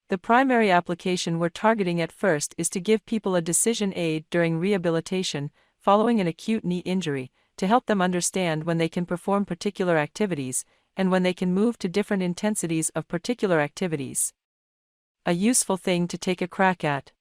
The primary application we're targeting at first is to give people a decision aid during rehabilitation, following an acute knee injury, to help them understand when they can perform particular activities, and when they can move to different intensities of particular activities. A useful thing to take a crack at.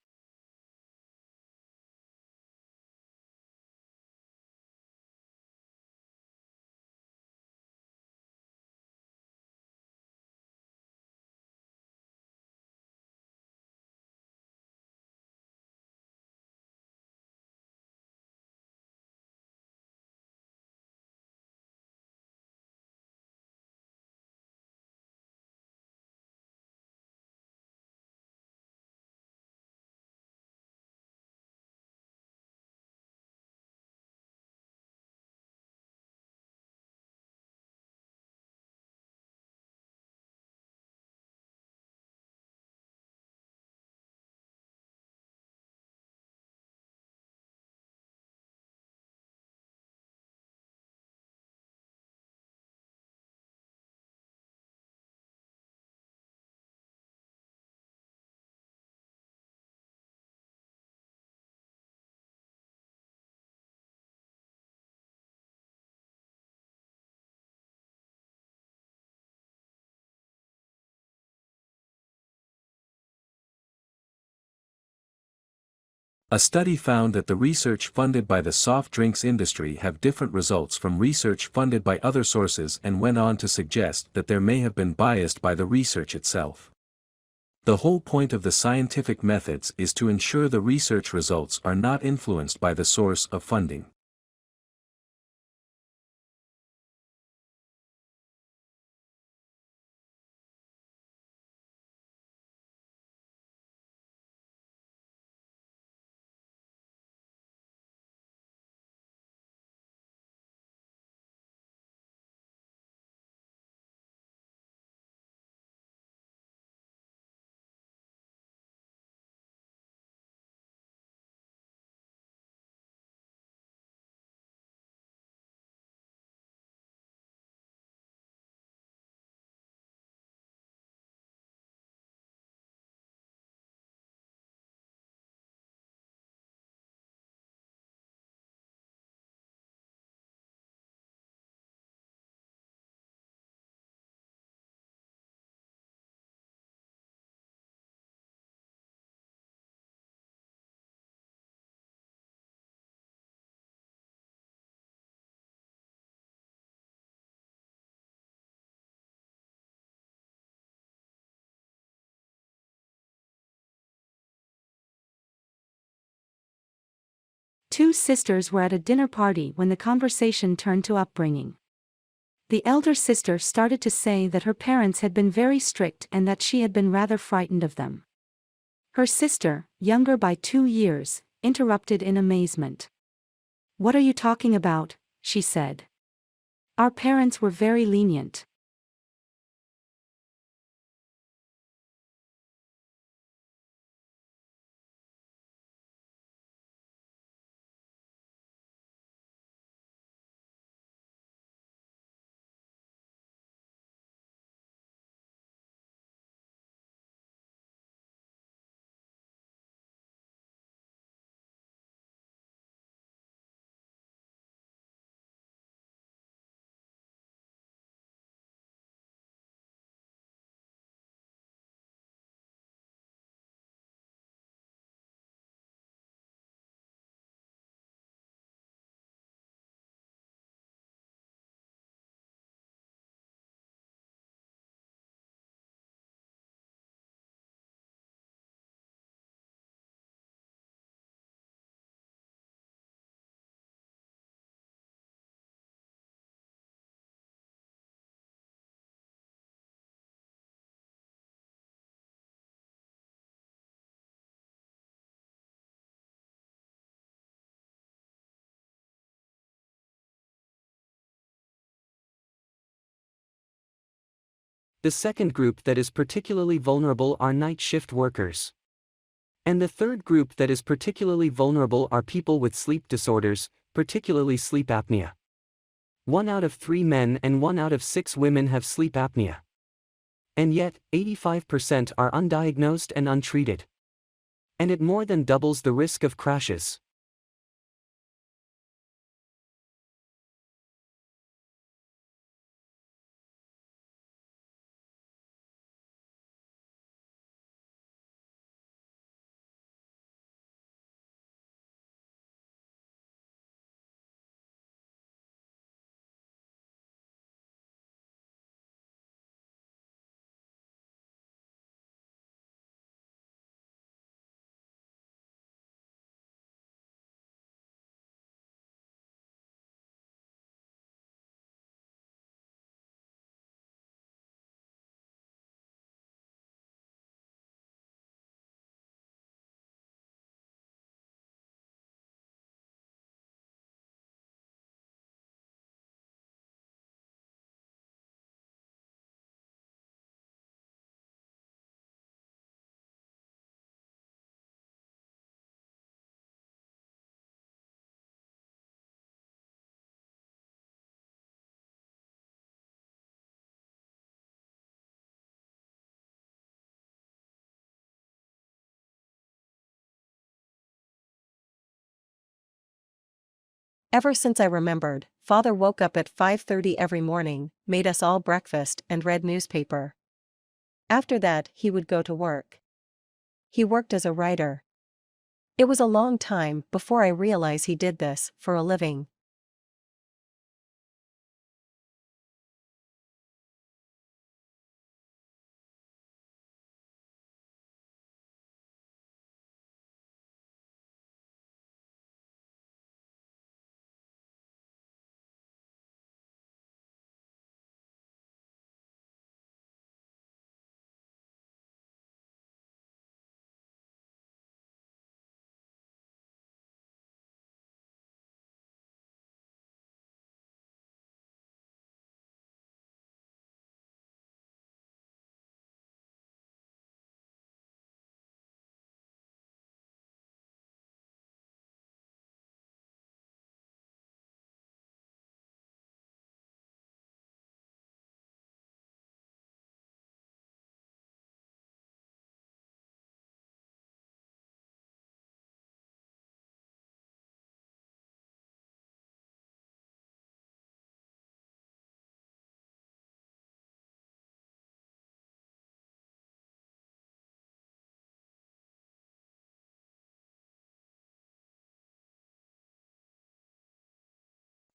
A study found that the research funded by the soft drinks industry have different results from research funded by other sources, and went on to suggest that there may have been biased by the research itself. The whole point of the scientific methods is to ensure the research results are not influenced by the source of funding. Two sisters were at a dinner party when the conversation turned to upbringing. The elder sister started to say that her parents had been very strict and that she had been rather frightened of them. Her sister, younger by 2 years, interrupted in amazement. "What are you talking about?" she said. "Our parents were very lenient." The second group that is particularly vulnerable are night shift workers. And the third group that is particularly vulnerable are people with sleep disorders, particularly sleep apnea. 1 out of 3 men and 1 out of 6 women have sleep apnea. And yet, 85% are undiagnosed and untreated. And it more than doubles the risk of crashes. Ever since I remembered, Father woke up at 5:30 every morning, made us all breakfast and read newspaper. After that he would go to work. He worked as a writer. It was a long time before I realized he did this for a living.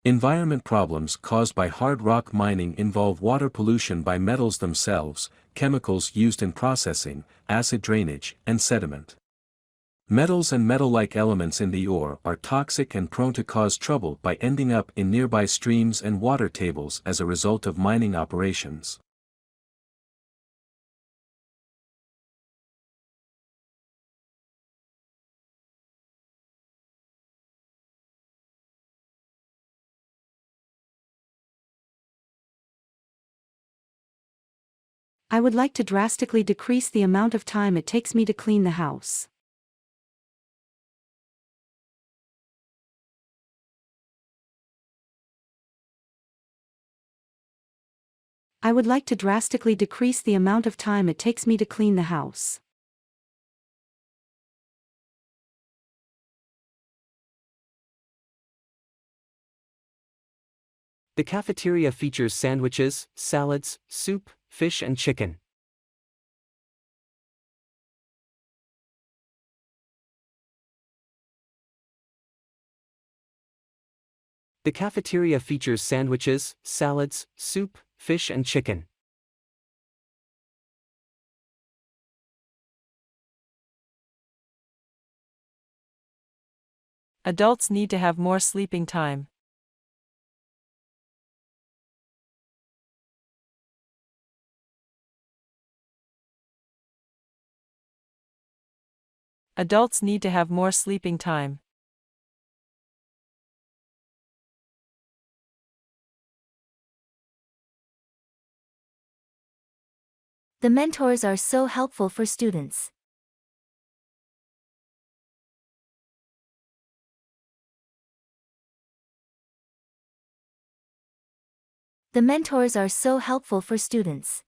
Environment problems caused by hard rock mining involve water pollution by metals themselves, chemicals used in processing, acid drainage, and sediment. Metals and metal-like elements in the ore are toxic and prone to cause trouble by ending up in nearby streams and water tables as a result of mining operations. I would like to drastically decrease the amount of time it takes me to clean the house. I would like to drastically decrease the amount of time it takes me to clean the house. The cafeteria features sandwiches, salads, soup, fish and chicken. The cafeteria features sandwiches, salads, soup, fish and chicken. Adults need to have more sleeping time. Adults need to have more sleeping time. The mentors are so helpful for students. The mentors are so helpful for students.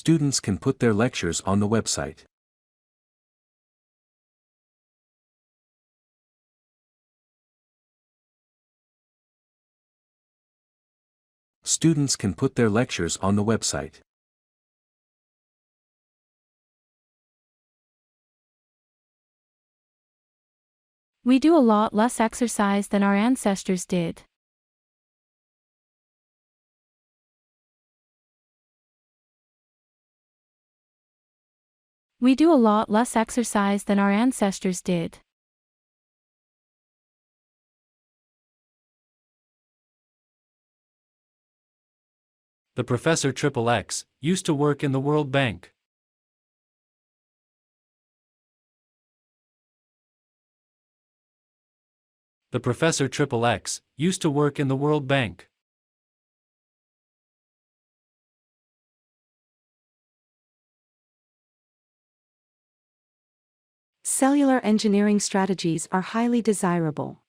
Students can put their lectures on the website. Students can put their lectures on the website. We do a lot less exercise than our ancestors did. We do a lot less exercise than our ancestors did. The Professor XXX used to work in the World Bank. The Professor XXX used to work in the World Bank. Cellular engineering strategies are highly desirable.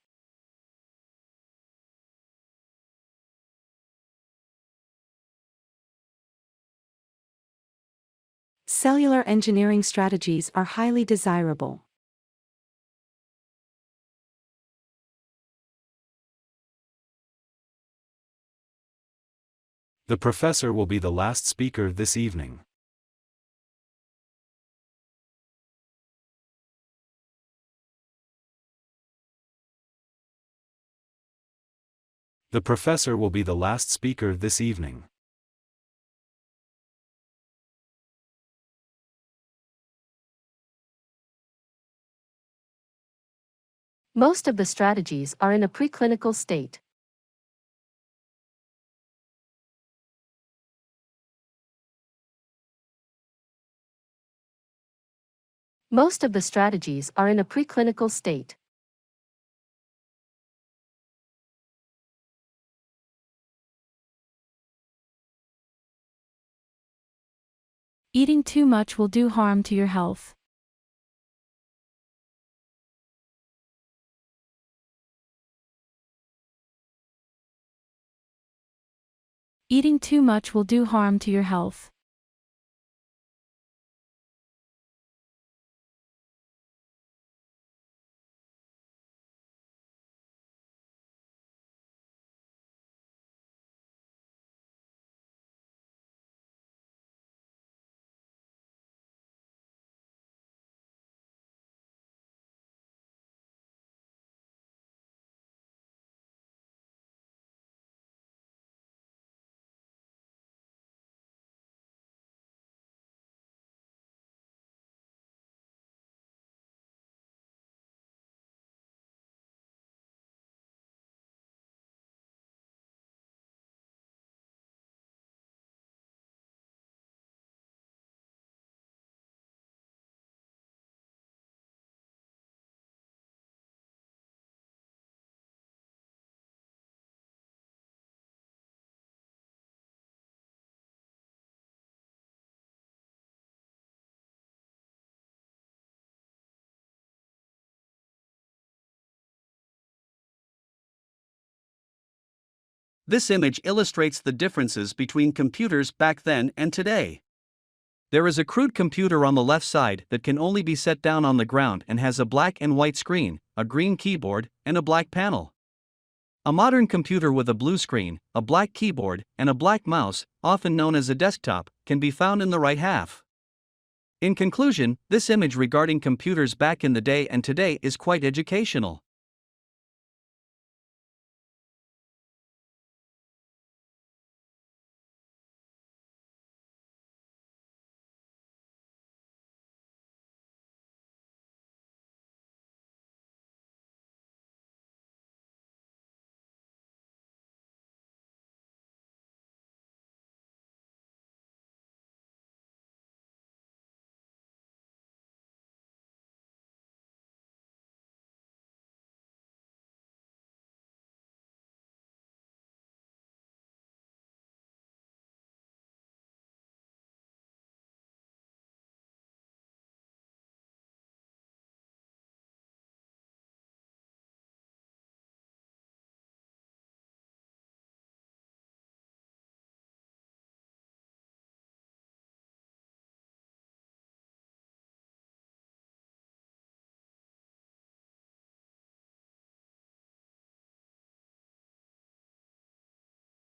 Cellular engineering strategies are highly desirable. The professor will be the last speaker this evening. The professor will be the last speaker this evening. Most of the strategies are in a preclinical state. Most of the strategies are in a preclinical state. Eating too much will do harm to your health. Eating too much will do harm to your health. This image illustrates the differences between computers back then and today. There is a crude computer on the left side that can only be set down on the ground and has a black and white screen, a green keyboard, and a black panel. A modern computer with a blue screen, a black keyboard, and a black mouse, often known as a desktop, can be found in the right half. In conclusion, this image regarding computers back in the day and today is quite educational.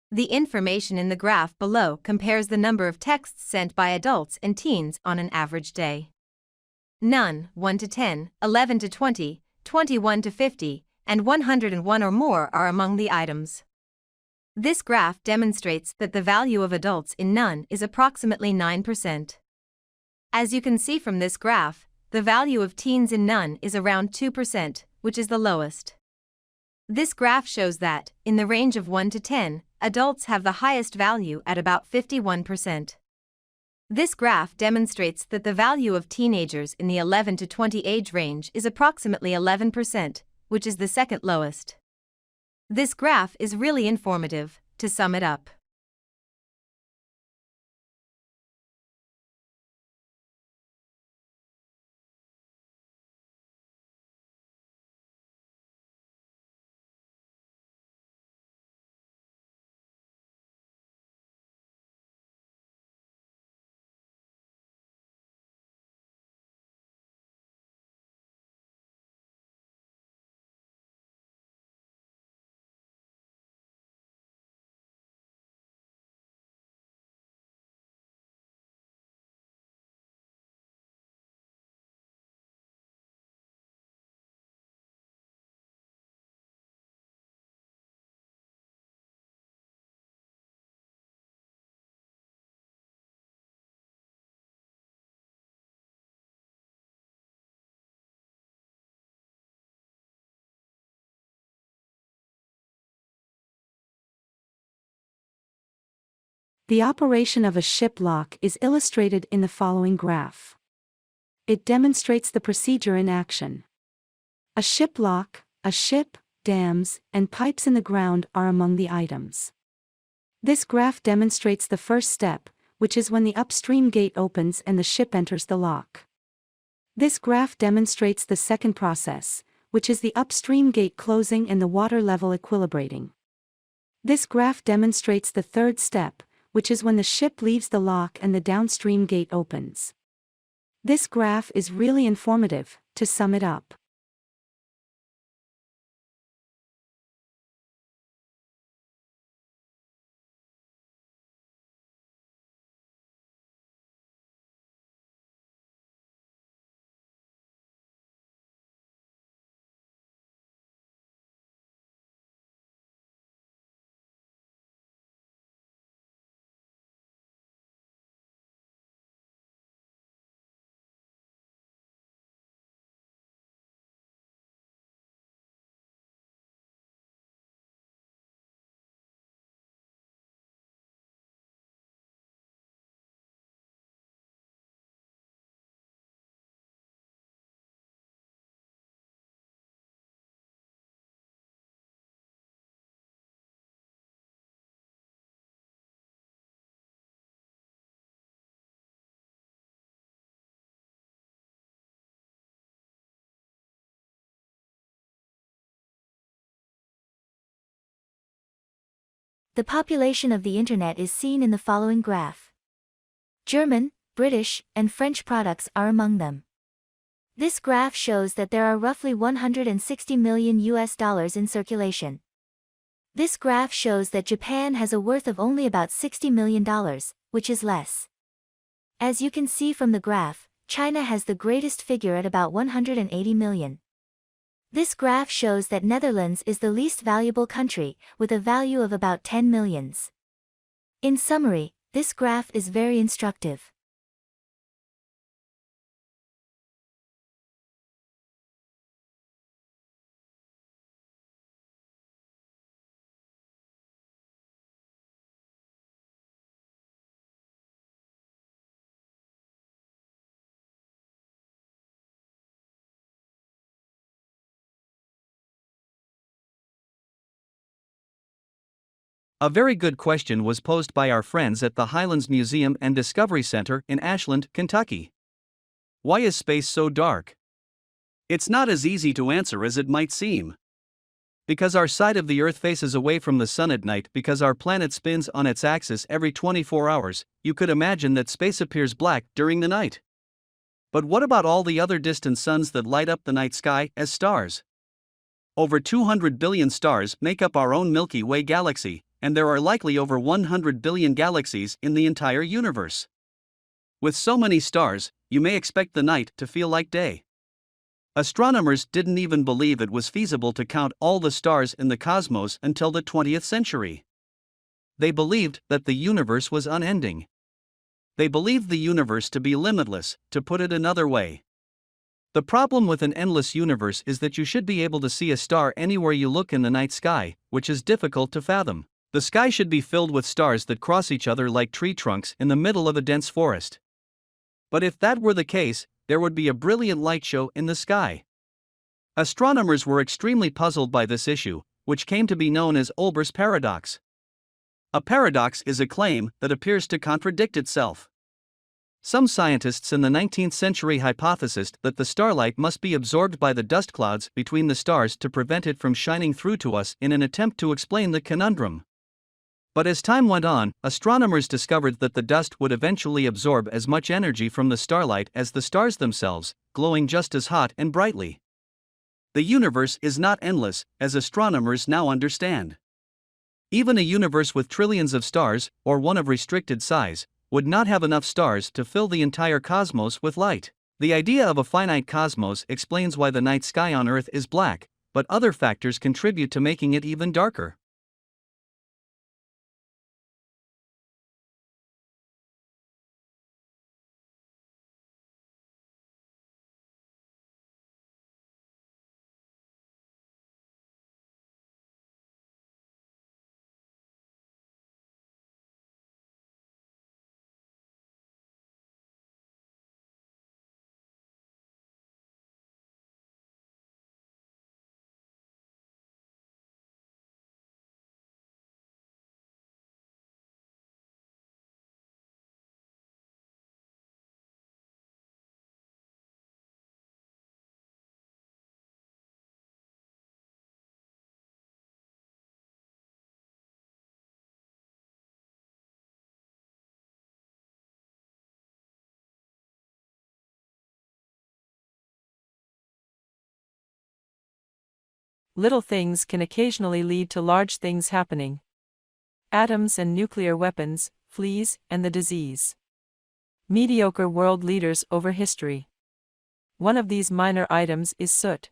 The information in the graph below compares the number of texts sent by adults and teens on an average day. None, 1 to 10, 11 to 20, 21 to 50, and 101 or more are among the items. This graph demonstrates that the value of adults in none is approximately 9%. As you can see from this graph, the value of teens in none is around 2%, which is the lowest. This graph shows that, in the range of 1 to 10, adults have the highest value at about 51%. This graph demonstrates that the value of teenagers in the 11 to 20 age range is approximately 11%, which is the second lowest. This graph is really informative. To sum it up, The operation of a ship lock is illustrated in the following graph. It demonstrates the procedure in action. A ship lock, a ship, dams, and pipes in the ground are among the items. This graph demonstrates the first step, which is when the upstream gate opens and the ship enters the lock. This graph demonstrates the second process, which is the upstream gate closing and the water level equilibrating. This graph demonstrates the third step, which is when the ship leaves the lock and the downstream gate opens. This graph is really informative. To sum it up, The population of the Internet is seen in the following graph. German, British, and French products are among them. This graph shows that there are roughly 160 million US dollars in circulation. This graph shows that Japan has a worth of only about $60 million, which is less. As you can see from the graph, China has the greatest figure at about 180 million. This graph shows that Netherlands is the least valuable country, with a value of about 10 millions. In summary, this graph is very instructive. A very good question was posed by our friends at the Highlands Museum and Discovery Center in Ashland, Kentucky. Why is space so dark? It's not as easy to answer as it might seem. Because our side of the Earth faces away from the sun at night because our planet spins on its axis every 24 hours, you could imagine that space appears black during the night. But what about all the other distant suns that light up the night sky as stars? Over 200 billion stars make up our own Milky Way galaxy, and there are likely over 100 billion galaxies in the entire universe. With so many stars, you may expect the night to feel like day. Astronomers didn't even believe it was feasible to count all the stars in the cosmos until the 20th century. They believed that the universe was unending. They believed the universe to be limitless, to put it another way. The problem with an endless universe is that you should be able to see a star anywhere you look in the night sky, which is difficult to fathom. The sky should be filled with stars that cross each other like tree trunks in the middle of a dense forest. But if that were the case, there would be a brilliant light show in the sky. Astronomers were extremely puzzled by this issue, which came to be known as Olber's paradox. A paradox is a claim that appears to contradict itself. Some scientists in the 19th century hypothesized that the starlight must be absorbed by the dust clouds between the stars to prevent it from shining through to us in an attempt to explain the conundrum. But as time went on, astronomers discovered that the dust would eventually absorb as much energy from the starlight as the stars themselves, glowing just as hot and brightly. The universe is not endless, as astronomers now understand. Even a universe with trillions of stars, or one of restricted size, would not have enough stars to fill the entire cosmos with light. The idea of a finite cosmos explains why the night sky on Earth is black, but other factors contribute to making it even darker. Little things can occasionally lead to large things happening. Atoms and nuclear weapons, fleas, and the disease. Mediocre world leaders over history. One of these minor items is soot.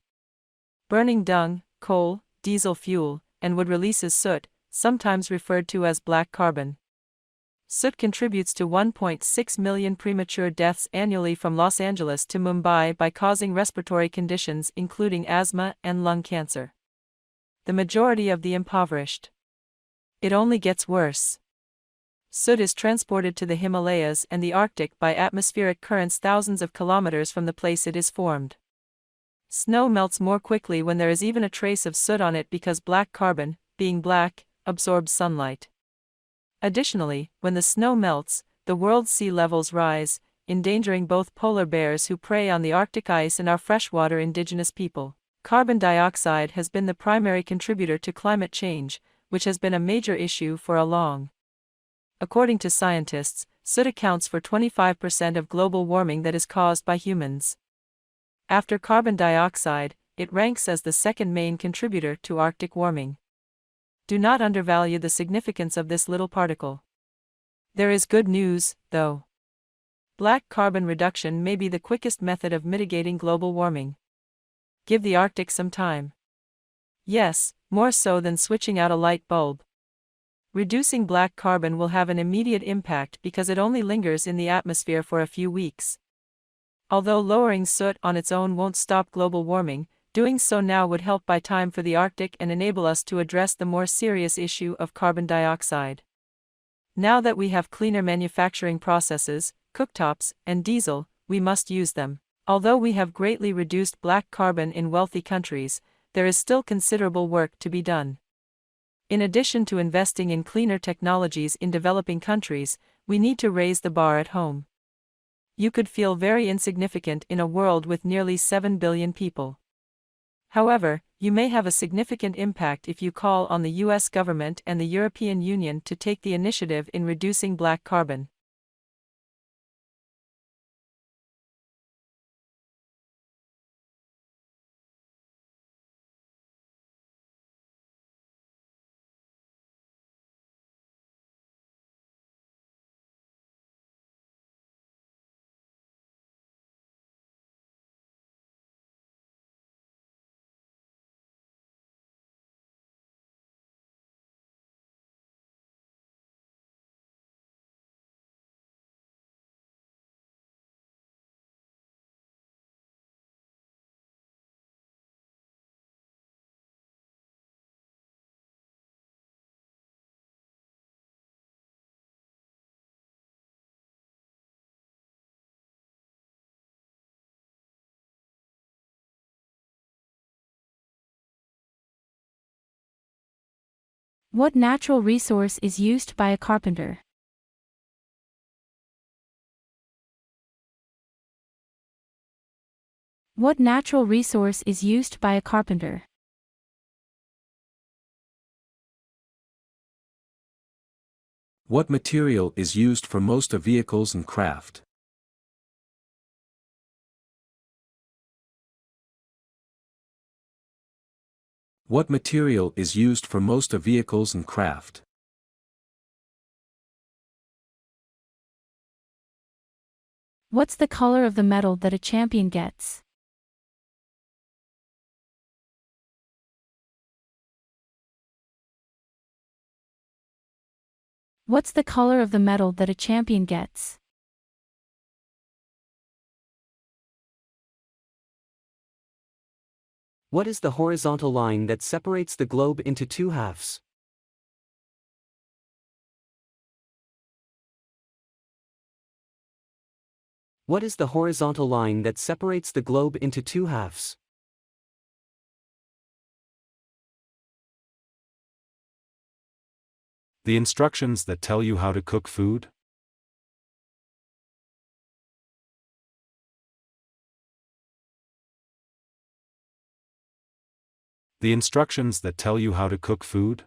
Burning dung, coal, diesel fuel, and wood releases soot, sometimes referred to as black carbon. Soot contributes to 1.6 million premature deaths annually from Los Angeles to Mumbai by causing respiratory conditions including asthma and lung cancer. The majority of the impoverished. It only gets worse. Soot is transported to the Himalayas and the Arctic by atmospheric currents thousands of kilometers from the place it is formed. Snow melts more quickly when there is even a trace of soot on it because black carbon, being black, absorbs sunlight. Additionally, when the snow melts, the world's sea levels rise, endangering both polar bears who prey on the Arctic ice and our freshwater indigenous people. Carbon dioxide has been the primary contributor to climate change, which has been a major issue for a long. According to scientists, soot accounts for 25% of global warming that is caused by humans. After carbon dioxide, it ranks as the second main contributor to Arctic warming. Do not undervalue the significance of this little particle. There is good news, though. Black carbon reduction may be the quickest method of mitigating global warming. Give the Arctic some time. Yes, more so than switching out a light bulb. Reducing black carbon will have an immediate impact because it only lingers in the atmosphere for a few weeks. Although lowering soot on its own won't stop global warming, doing so now would help buy time for the Arctic and enable us to address the more serious issue of carbon dioxide. Now that we have cleaner manufacturing processes, cooktops, and diesel, we must use them. Although we have greatly reduced black carbon in wealthy countries, there is still considerable work to be done. In addition to investing in cleaner technologies in developing countries, we need to raise the bar at home. You could feel very insignificant in a world with nearly 7 billion people. However, you may have a significant impact if you call on the US government and the European Union to take the initiative in reducing black carbon. What natural resource is used by a carpenter? What natural resource is used by a carpenter? What material is used for most of vehicles and craft? What material is used for most of vehicles and craft? What's the color of the medal that a champion gets? What's the color of the medal that a champion gets? What is the horizontal line that separates the globe into two halves? What is the horizontal line that separates the globe into two halves? The instructions that tell you how to cook food? The instructions that tell you how to cook food?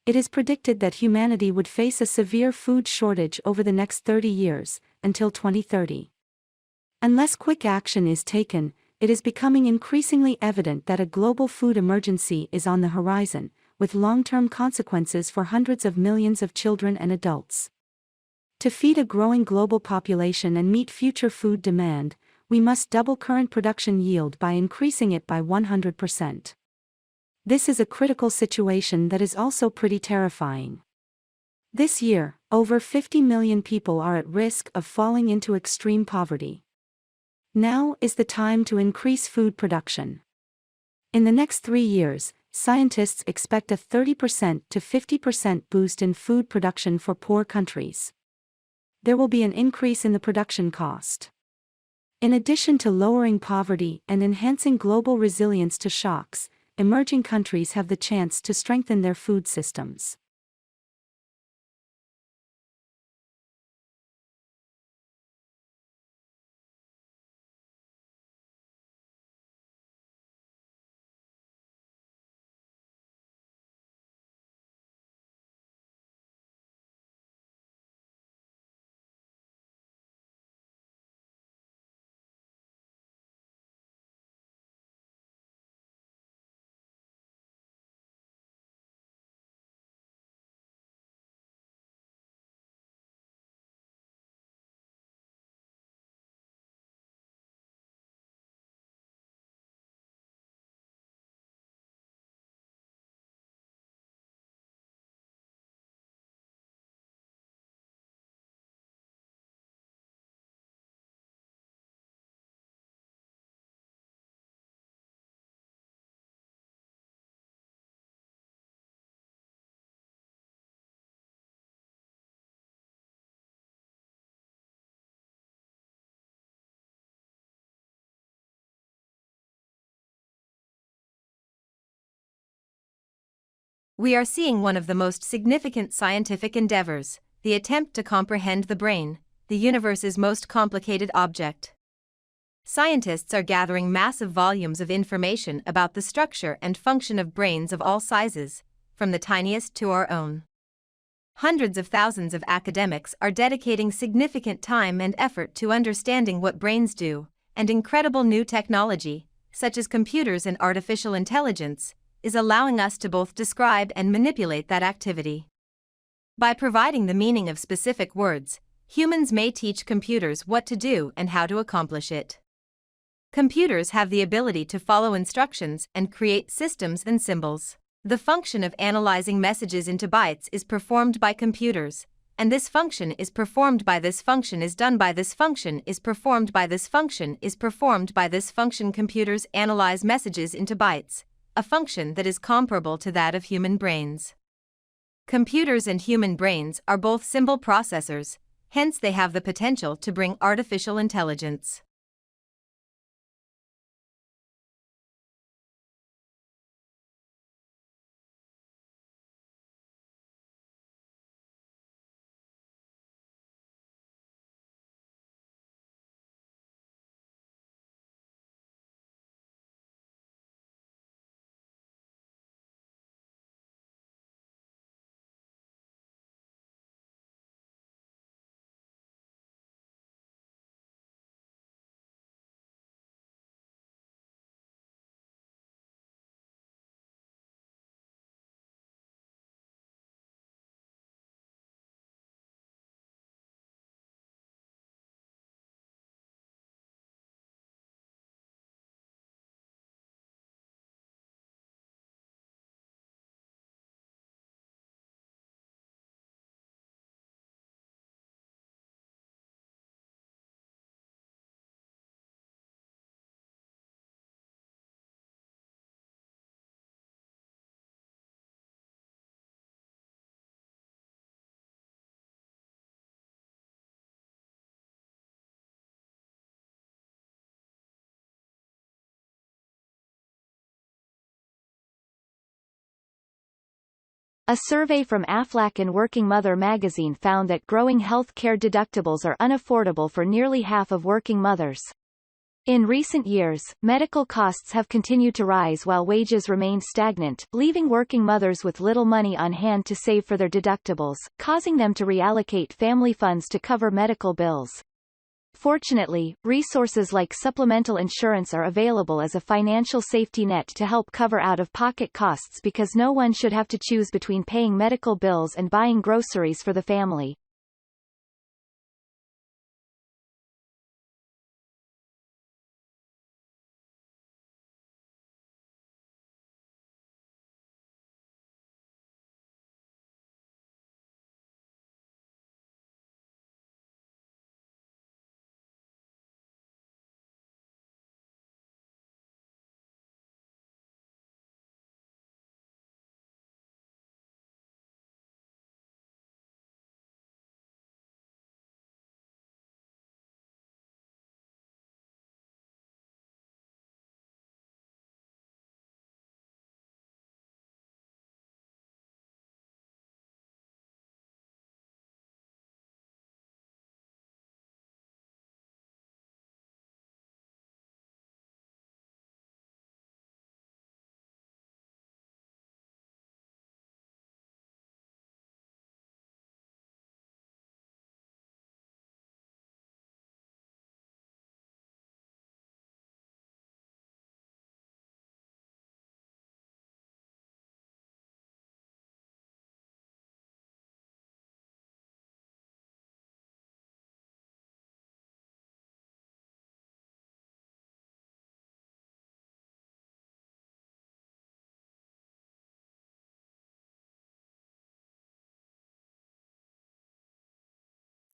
It is predicted that humanity would face a severe food shortage over the next 30 years, until 2030. Unless quick action is taken, it is becoming increasingly evident that a global food emergency is on the horizon, with long-term consequences for hundreds of millions of children and adults. To feed a growing global population and meet future food demand, we must double current production yield by increasing it by 100%. This is a critical situation that is also pretty terrifying. This year, over 50 million people are at risk of falling into extreme poverty. Now is the time to increase food production. In the next 3 years, scientists expect a 30% to 50% boost in food production for poor countries. There will be an increase in the production cost. In addition to lowering poverty and enhancing global resilience to shocks, emerging countries have the chance to strengthen their food systems. We are seeing one of the most significant scientific endeavors, the attempt to comprehend the brain, the universe's most complicated object. Scientists are gathering massive volumes of information about the structure and function of brains of all sizes, from the tiniest to our own. Hundreds of thousands of academics are dedicating significant time and effort to understanding what brains do, and incredible new technology, such as computers and artificial intelligence, is allowing us to both describe and manipulate that activity. By providing the meaning of specific words, humans may teach computers what to do and how to accomplish it. Computers have the ability to follow instructions and create systems and symbols. The function of analyzing messages into bytes is performed by computers, and this function is performed by this function is done by this function is performed by this function is performed by this function. Computers analyze messages into bytes, a function that is comparable to that of human brains. Computers and human brains are both symbol processors, hence they have the potential to bring artificial intelligence. A survey from AFLAC and Working Mother magazine found that growing health care deductibles are unaffordable for nearly half of working mothers. In recent years, medical costs have continued to rise while wages remained stagnant, leaving working mothers with little money on hand to save for their deductibles, causing them to reallocate family funds to cover medical bills. Fortunately, resources like supplemental insurance are available as a financial safety net to help cover out-of-pocket costs because no one should have to choose between paying medical bills and buying groceries for the family.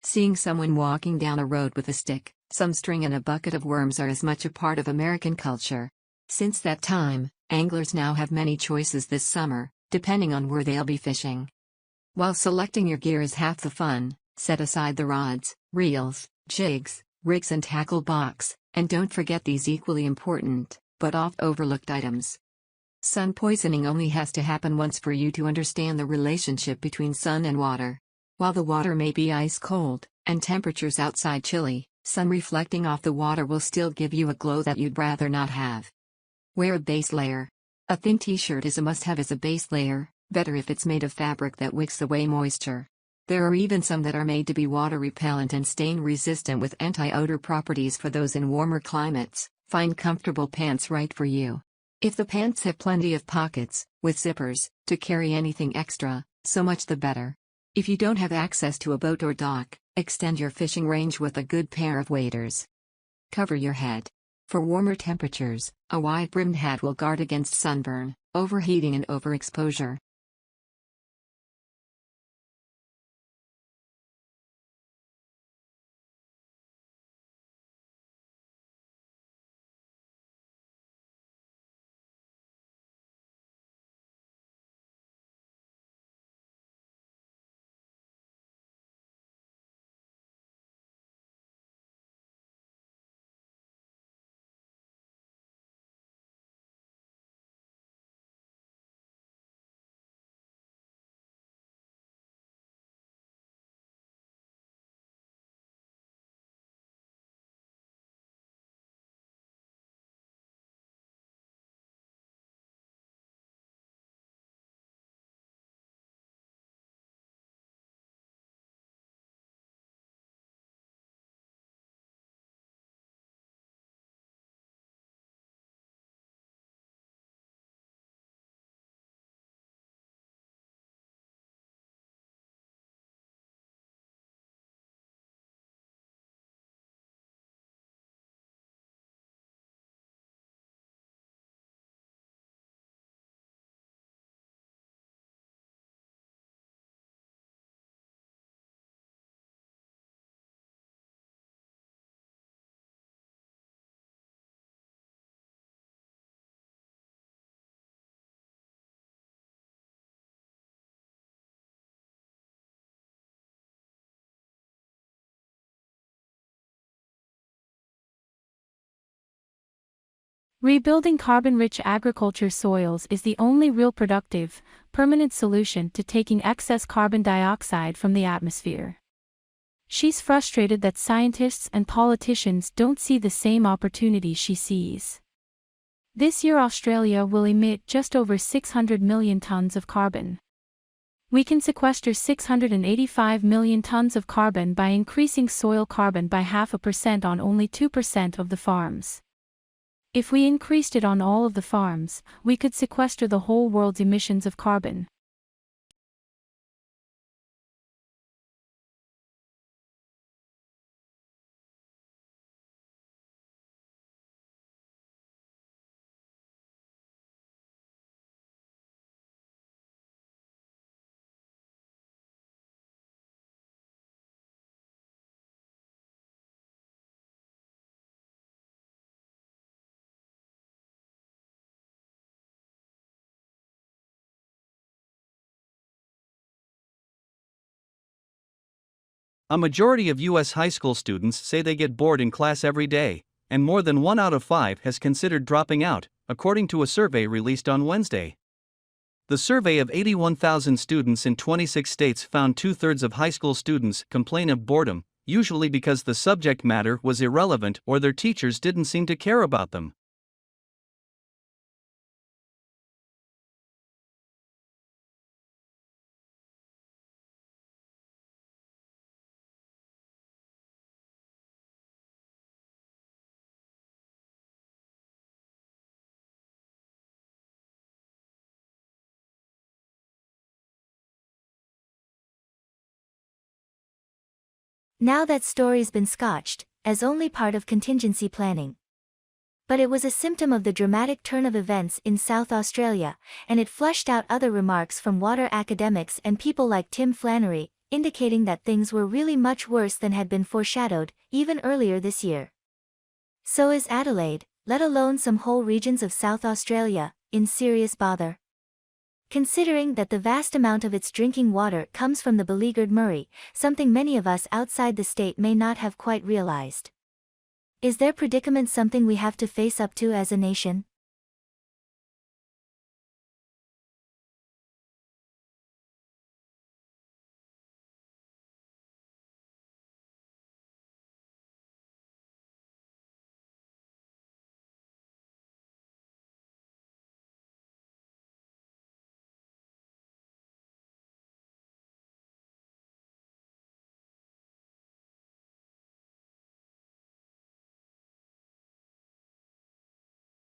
Seeing someone walking down a road with a stick, some string and a bucket of worms are as much a part of American culture. Since that time, anglers now have many choices this summer, depending on where they'll be fishing. While selecting your gear is half the fun, set aside the rods, reels, jigs, rigs and tackle box, and don't forget these equally important, but oft-overlooked items. Sun poisoning only has to happen once for you to understand the relationship between sun and water. While the water may be ice cold, and temperatures outside chilly, sun reflecting off the water will still give you a glow that you'd rather not have. Wear a base layer. A thin t-shirt is a must-have as a base layer, better if it's made of fabric that wicks away moisture. There are even some that are made to be water repellent and stain resistant with anti-odor properties for those in warmer climates. Find comfortable pants right for you. If the pants have plenty of pockets, with zippers, to carry anything extra, so much the better. If you don't have access to a boat or dock, extend your fishing range with a good pair of waders. Cover your head. For warmer temperatures, a wide-brimmed hat will guard against sunburn, overheating and overexposure. Rebuilding carbon-rich agriculture soils is the only real productive, permanent solution to taking excess carbon dioxide from the atmosphere. She's frustrated that scientists and politicians don't see the same opportunity she sees. This year Australia will emit just over 600 million tons of carbon. We can sequester 685 million tons of carbon by increasing soil carbon by 0.5% on only 2% of the farms. If we increased it on all of the farms, we could sequester the whole world's emissions of carbon. A majority of U.S. high school students say they get bored in class every day, and more than 1 out of 5 has considered dropping out, according to a survey released on Wednesday. The survey of 81,000 students in 26 states found 2/3 of high school students complain of boredom, usually because the subject matter was irrelevant or their teachers didn't seem to care about them. Now that story's been scotched, as only part of contingency planning. But it was a symptom of the dramatic turn of events in South Australia, and it flushed out other remarks from water academics and people like Tim Flannery, indicating that things were really much worse than had been foreshadowed, even earlier this year. So is Adelaide, let alone some whole regions of South Australia, in serious bother. Considering that the vast amount of its drinking water comes from the beleaguered Murray, something many of us outside the state may not have quite realized. Is their predicament something we have to face up to as a nation?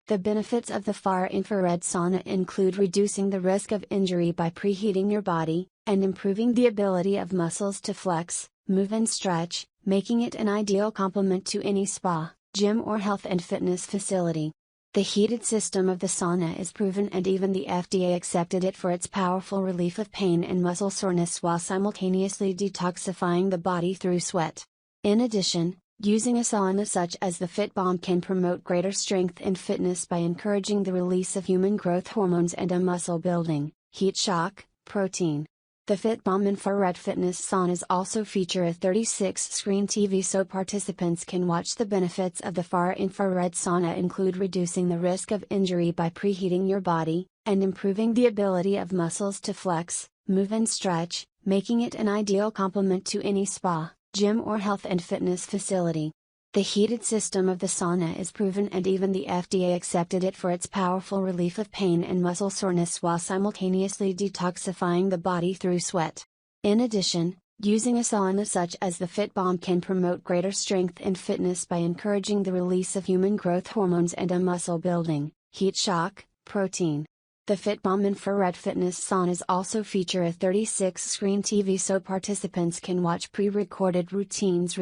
The benefits of the far-infrared sauna include reducing the risk of injury by preheating your body, and improving the ability of muscles to flex, move and stretch, making it an ideal complement to any spa, gym or health and fitness facility. The heated system of the sauna is proven and even the FDA accepted it for its powerful relief of pain and muscle soreness while simultaneously detoxifying the body through sweat. In addition, using a sauna such as the Fit Bomb can promote greater strength and fitness by encouraging the release of human growth hormones and a muscle building, heat shock, protein. The Fit Bomb infrared fitness saunas also feature a 36-screen TV so participants can watch. The benefits of the far infrared sauna include reducing the risk of injury by preheating your body, and improving the ability of muscles to flex, move and stretch, making it an ideal complement to any spa, gym or health and fitness facility. The heated system of the sauna is proven and even the FDA accepted it for its powerful relief of pain and muscle soreness while simultaneously detoxifying the body through sweat. In addition, using a sauna such as the Fit Bomb can promote greater strength and fitness by encouraging the release of human growth hormones and a muscle building, heat shock, protein. The Fit Bomb infrared fitness saunas also feature a 36-screen TV so participants can watch pre-recorded routines.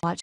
Watch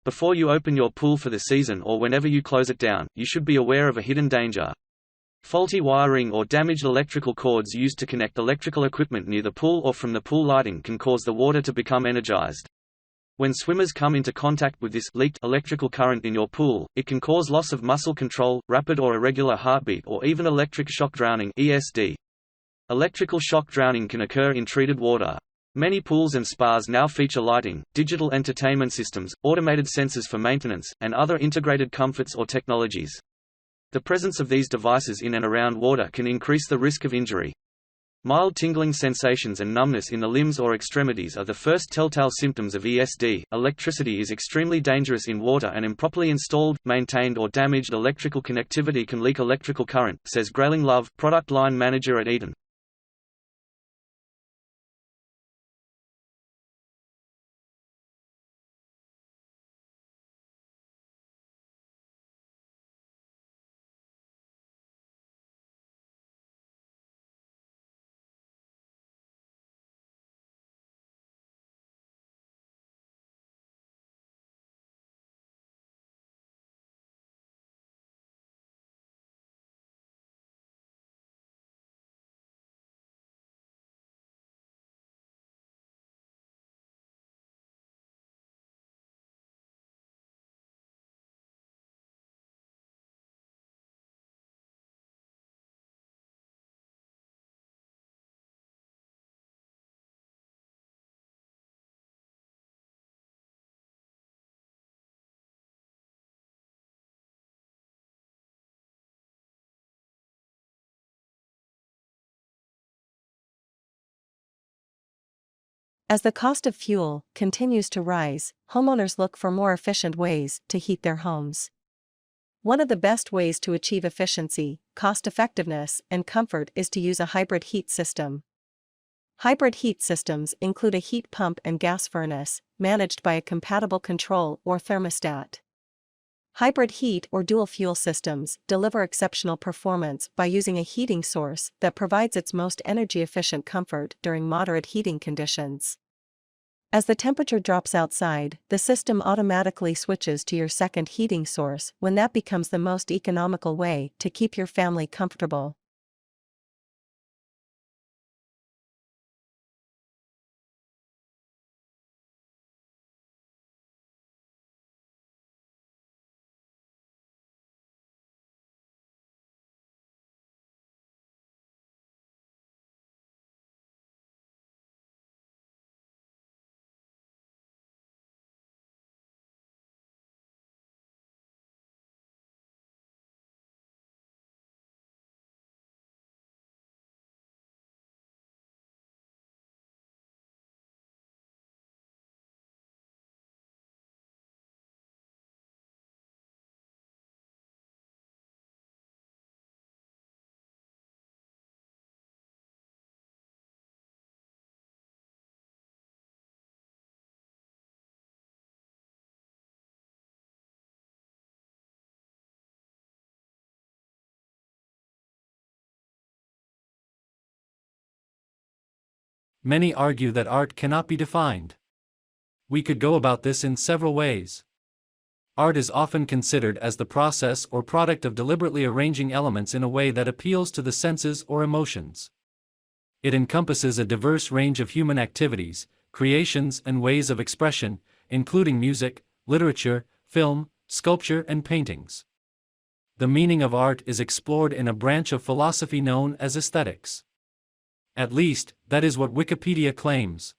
Before you open your pool for the season or whenever you close it down, you should be aware of a hidden danger. Faulty wiring or damaged electrical cords used to connect electrical equipment near the pool or from the pool lighting can cause the water to become energized. When swimmers come into contact with this leaked electrical current in your pool, it can cause loss of muscle control, rapid or irregular heartbeat, or even electric shock drowning (ESD). Electrical shock drowning can occur in treated water. Many pools and spas now feature lighting, digital entertainment systems, automated sensors for maintenance, and other integrated comforts or technologies. The presence of these devices in and around water can increase the risk of injury. Mild tingling sensations and numbness in the limbs or extremities are the first telltale symptoms of ESD. Electricity is extremely dangerous in water, and improperly installed, maintained, or damaged electrical connectivity can leak electrical current, says Grayling Love, product line manager at Eaton. As the cost of fuel continues to rise, homeowners look for more efficient ways to heat their homes. One of the best ways to achieve efficiency, cost-effectiveness, and comfort is to use a hybrid heat system. Hybrid heat systems include a heat pump and gas furnace, managed by a compatible control or thermostat. Hybrid heat or dual fuel systems deliver exceptional performance by using a heating source that provides its most energy-efficient comfort during moderate heating conditions. As the temperature drops outside, the system automatically switches to your second heating source when that becomes the most economical way to keep your family comfortable. Many argue that art cannot be defined. We could go about this in several ways. Art is often considered as the process or product of deliberately arranging elements in a way that appeals to the senses or emotions. It encompasses a diverse range of human activities, creations, and ways of expression, including music, literature, film, sculpture, and paintings. The meaning of art is explored in a branch of philosophy known as aesthetics. At least, that is what Wikipedia claims.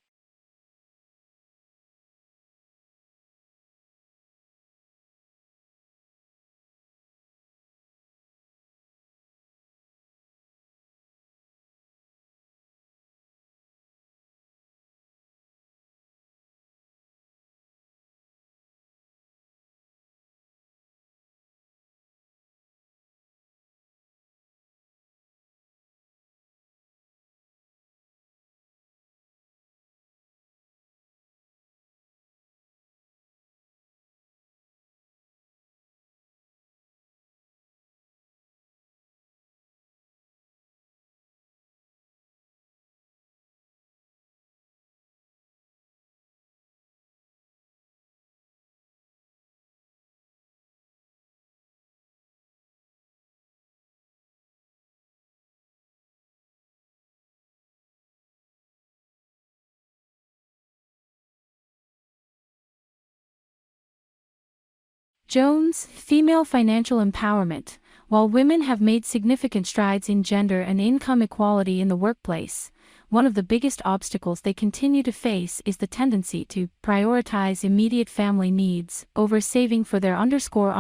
Jones, Female Financial Empowerment. While women have made significant strides in gender and income equality in the workplace, one of the biggest obstacles they continue to face is the tendency to prioritize immediate family needs over saving for their underscore.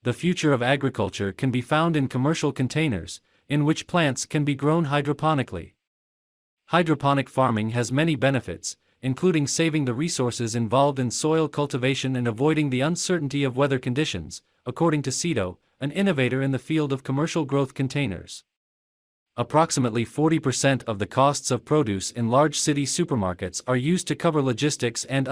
The future of agriculture can be found in commercial containers, in which plants can be grown hydroponically. Hydroponic farming has many benefits, including saving the resources involved in soil cultivation and avoiding the uncertainty of weather conditions, according to Cito, an innovator in the field of commercial growth containers. Approximately 40% of the costs of produce in large city supermarkets are used to cover logistics and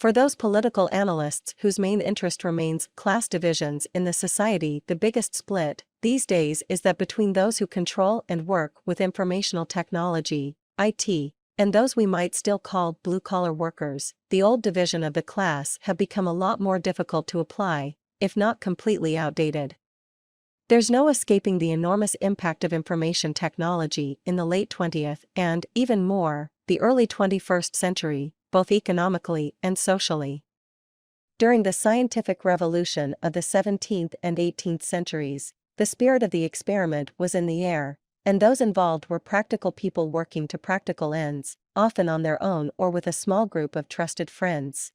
For those political analysts whose main interest remains class divisions in the society, the biggest split these days is that between those who control and work with informational technology, IT, and those we might still call blue-collar workers. The old division of the class have become a lot more difficult to apply, if not completely outdated. There's no escaping the enormous impact of information technology in the late 20th and, even more, the early 21st century, both economically and socially. During the scientific revolution of the 17th and 18th centuries, the spirit of the experiment was in the air, and those involved were practical people working to practical ends, often on their own or with a small group of trusted friends.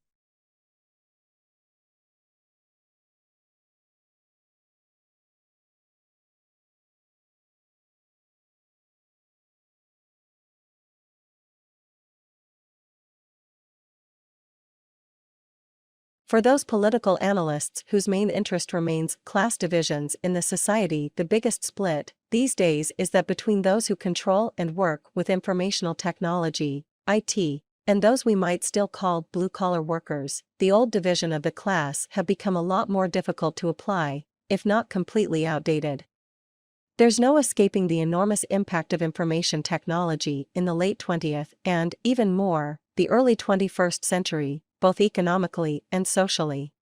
For those political analysts whose main interest remains class divisions in the society, the biggest split these days is that between those who control and work with informational technology, IT, and those we might still call blue-collar workers. The old division of the class have become a lot more difficult to apply, if not completely outdated. There's no escaping the enormous impact of information technology in the late 20th and, even more, the early 21st century, both economically and socially.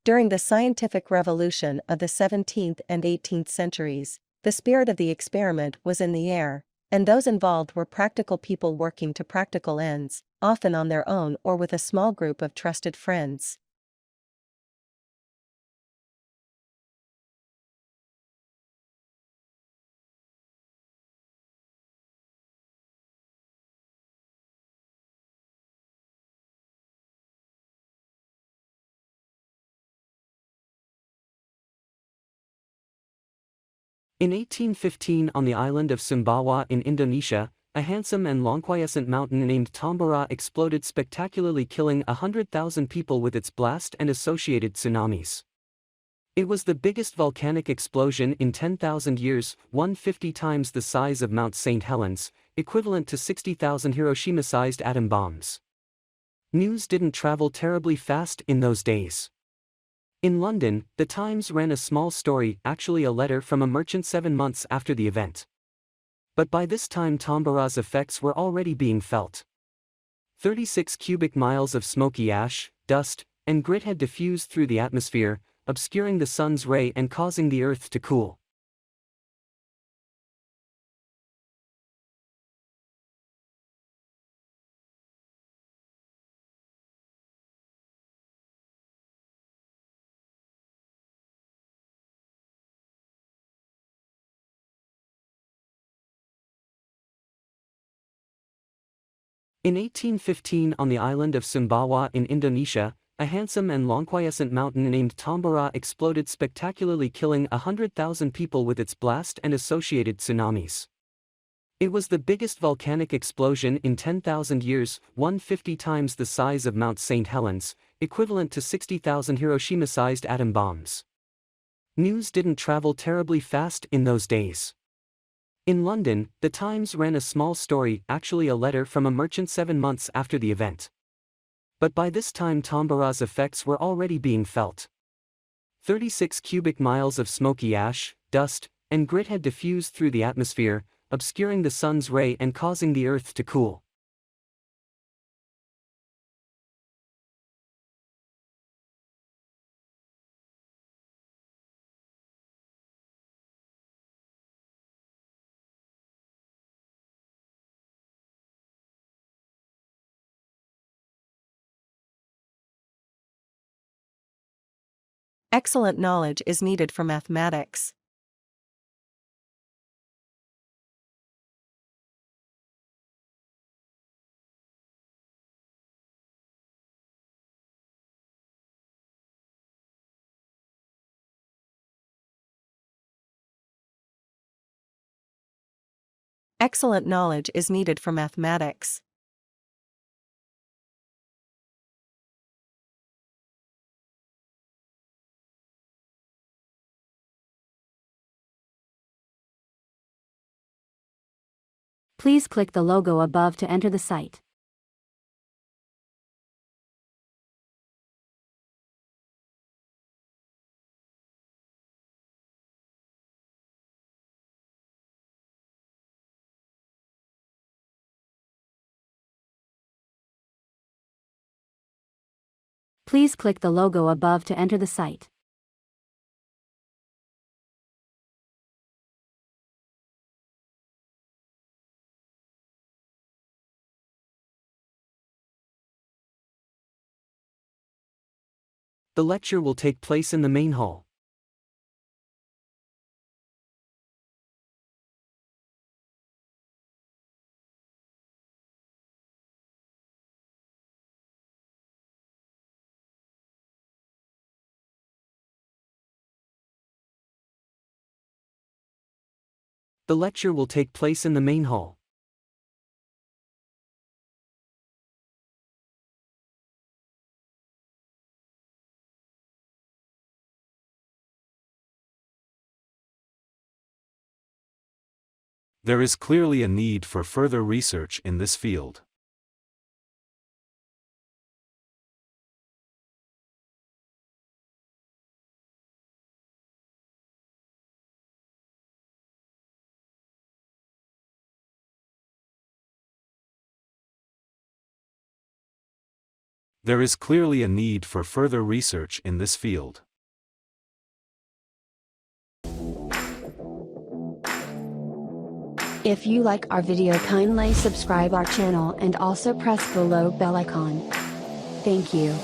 During the scientific revolution of the 17th and 18th centuries, the spirit of the experiment was in the air, and those involved were practical people working to practical ends, often on their own or with a small group of trusted friends. In 1815 on the island of Sumbawa in Indonesia, a handsome and long quiescent mountain named Tambora exploded spectacularly, killing 100,000 people with its blast and associated tsunamis. It was the biggest volcanic explosion in 10,000 years, 150 times the size of Mount St. Helens, equivalent to 60,000 Hiroshima-sized atom bombs. News didn't travel terribly fast in those days. In London, The Times ran a small story, actually a letter from a merchant 7 months after the event. But by this time Tambora's effects were already being felt. 36 cubic miles of smoky ash, dust, and grit had diffused through the atmosphere, obscuring the sun's ray and causing the earth to cool. In 1815 on the island of Sumbawa in Indonesia, a handsome and long quiescent mountain named Tambora exploded spectacularly, killing 100,000 people with its blast and associated tsunamis. It was the biggest volcanic explosion in 10,000 years, 150 times the size of Mount St. Helens, equivalent to 60,000 Hiroshima-sized atom bombs. News didn't travel terribly fast in those days. In London, The Times ran a small story, actually a letter from a merchant 7 months after the event. But by this time Tambora's effects were already being felt. 36 cubic miles of smoky ash, dust, and grit had diffused through the atmosphere, obscuring the sun's ray and causing the earth to cool. Excellent knowledge is needed for mathematics. Excellent knowledge is needed for mathematics. Please click the logo above to enter the site. Please click the logo above to enter the site. The lecture will take place in the main hall. The lecture will take place in the main hall. There is clearly a need for further research in this field. There is clearly a need for further research in this field. If you like our video, kindly subscribe our channel and also press below bell icon. Thank you.